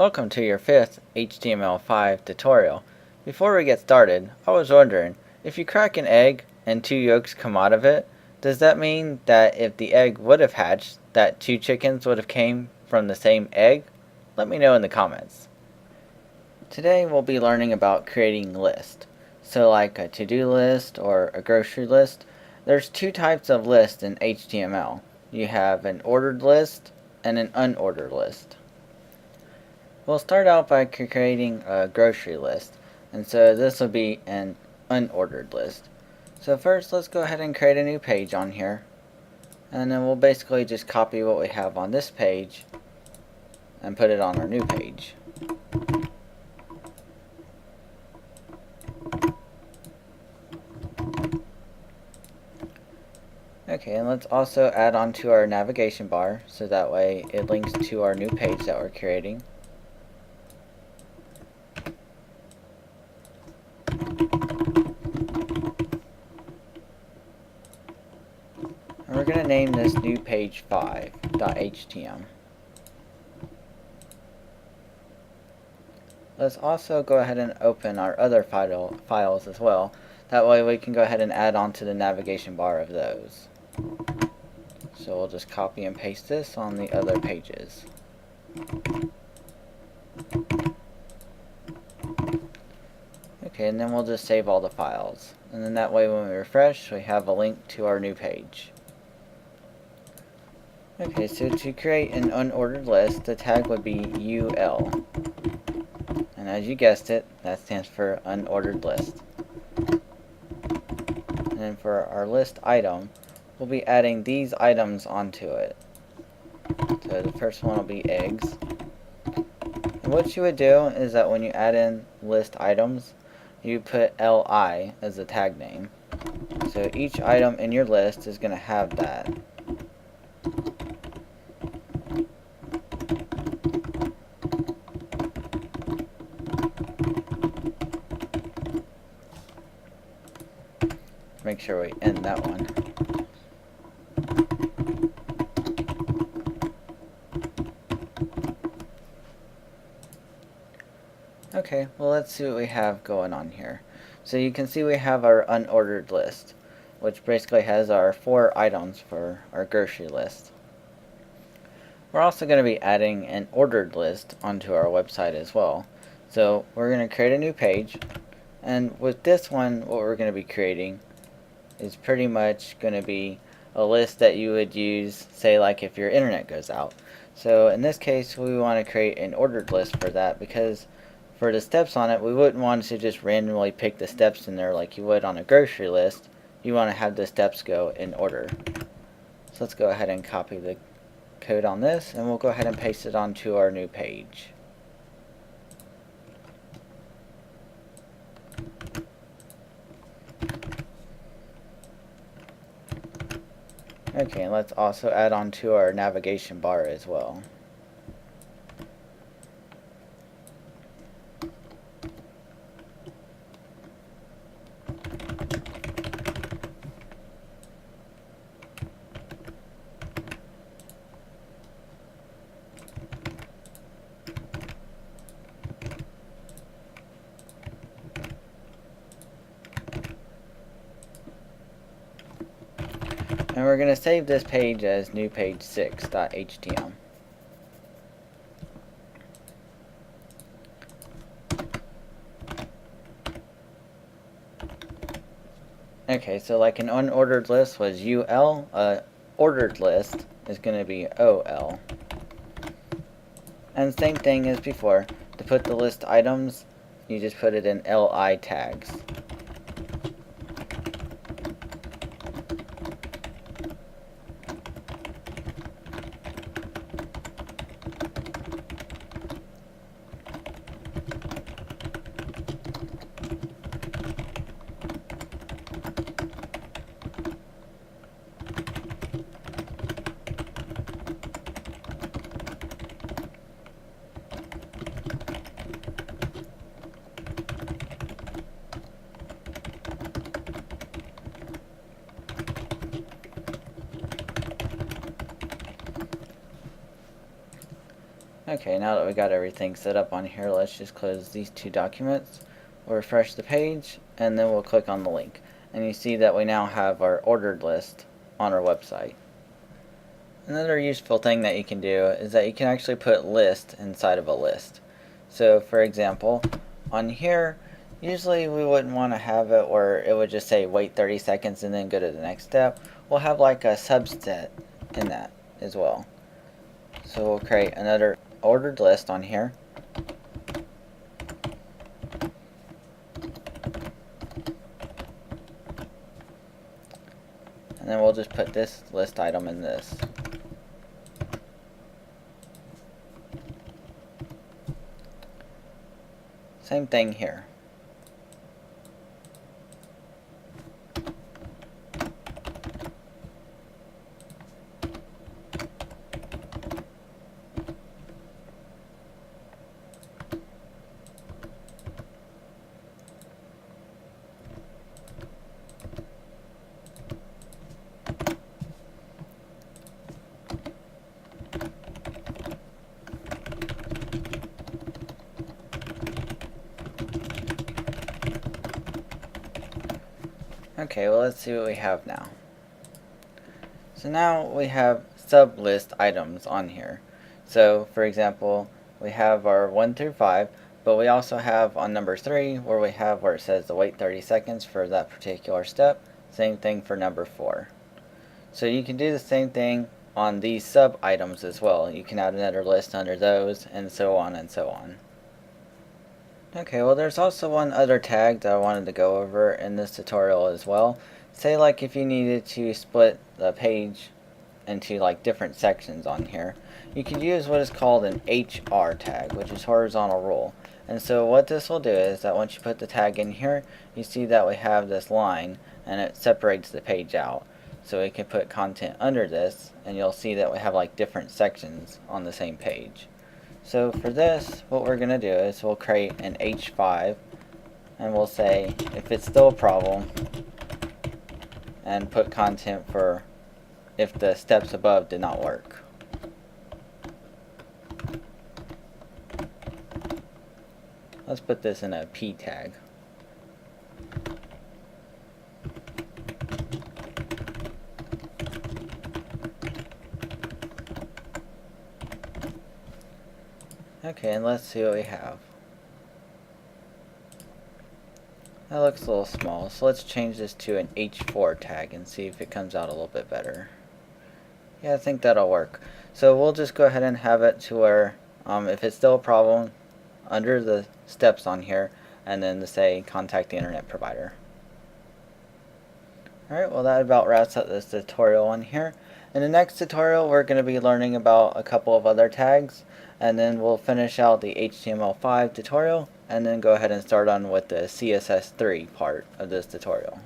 Welcome to your 5th HTML5 tutorial. Before we get started, I was wondering, if you crack an egg and 2 yolks come out of it, does that mean that if the egg would have hatched, that 2 chickens would have came from the same egg? Let me know in the comments. Today we'll be learning about creating lists. So like a to-do list or a grocery list, there's 2 types of lists in HTML. You have an ordered list and an unordered list. We'll start out by creating a grocery list, and so this will be an unordered list. So first, let's go ahead and create a new page on here, and then we'll basically just copy what we have on this page and put it on our new page. Okay, and let's also add on to our navigation bar so that way it links to our new page that we're creating. And we're going to name this new page 5.htm. Let's also go ahead and open our other files as well. That way we can go ahead and add on to the navigation bar of those. So we'll just copy and paste this on the other pages. Okay, and then we'll just save all the files. And then that way when we refresh, we have a link to our new page. Okay, so to create an unordered list, the tag would be UL. And as you guessed it, that stands for unordered list. And then for our list item, we'll be adding these items onto it. So the first one will be eggs. And what you would do is that when you add in list items, you put LI as the tag name. So each item in your list is going to have that. Make sure we end that one. Okay, well let's see what we have going on here. So you can see we have our unordered list, which basically has our 4 items for our grocery list. We're also going to be adding an ordered list onto our website as well. So we're going to create a new page, and with this one what we're going to be creating is pretty much going to be a list that you would use, say like if your internet goes out. So in this case we want to create an ordered list for that, because for the steps on it, we wouldn't want to just randomly pick the steps in there like you would on a grocery list. You want to have the steps go in order. So let's go ahead and copy the code on this, and we'll go ahead and paste it onto our new page. Okay, and let's also add on to our navigation bar as well. And we're going to save this page as new page 6.htm. Okay, so like an unordered list was UL, ordered list is going to be OL. And same thing as before, to put the list items, you just put it in LI tags. Okay, now that we got everything set up on here, let's just close these two documents. We'll refresh the page, and then we'll click on the link. And you see that we now have our ordered list on our website. Another useful thing that you can do is that you can actually put list inside of a list. So for example, on here, usually we wouldn't want to have it where it would just say wait 30 seconds and then go to the next step. We'll have like a subset in that as well. So we'll create another ordered list on here. And then we'll just put this list item in this. Same thing here. Okay, well let's see what we have now. So now we have SubList items on here. So for example, we have our 1 through 5, but we also have on number 3 where it says to wait 30 seconds for that particular step. Same thing for number 4. So you can do the same thing on these sub items as well. You can add another list under those, and so on and so on. Okay, well there's also one other tag that I wanted to go over in this tutorial as well. Say like if you needed to split the page into like different sections on here, you could use what is called an HR tag, which is horizontal rule. And so what this will do is that once you put the tag in here, you see that we have this line and it separates the page out. So we can put content under this and you'll see that we have like different sections on the same page. So for this, what we're going to do is we'll create an H5 and we'll say if it's still a problem and put content for if the steps above did not work. Let's put this in a P tag. Okay, and let's see what we have. That looks a little small, so let's change this to an H4 tag and see if it comes out a little bit better. Yeah, I think that'll work. So we'll just go ahead and have it to where if it's still a problem, under the steps on here, and then to say contact the internet provider. Alright, well that about wraps up this tutorial on here. In the next tutorial we're going to be learning about a couple of other tags, and then we'll finish out the HTML5 tutorial, and then go ahead and start on with the CSS3 part of this tutorial.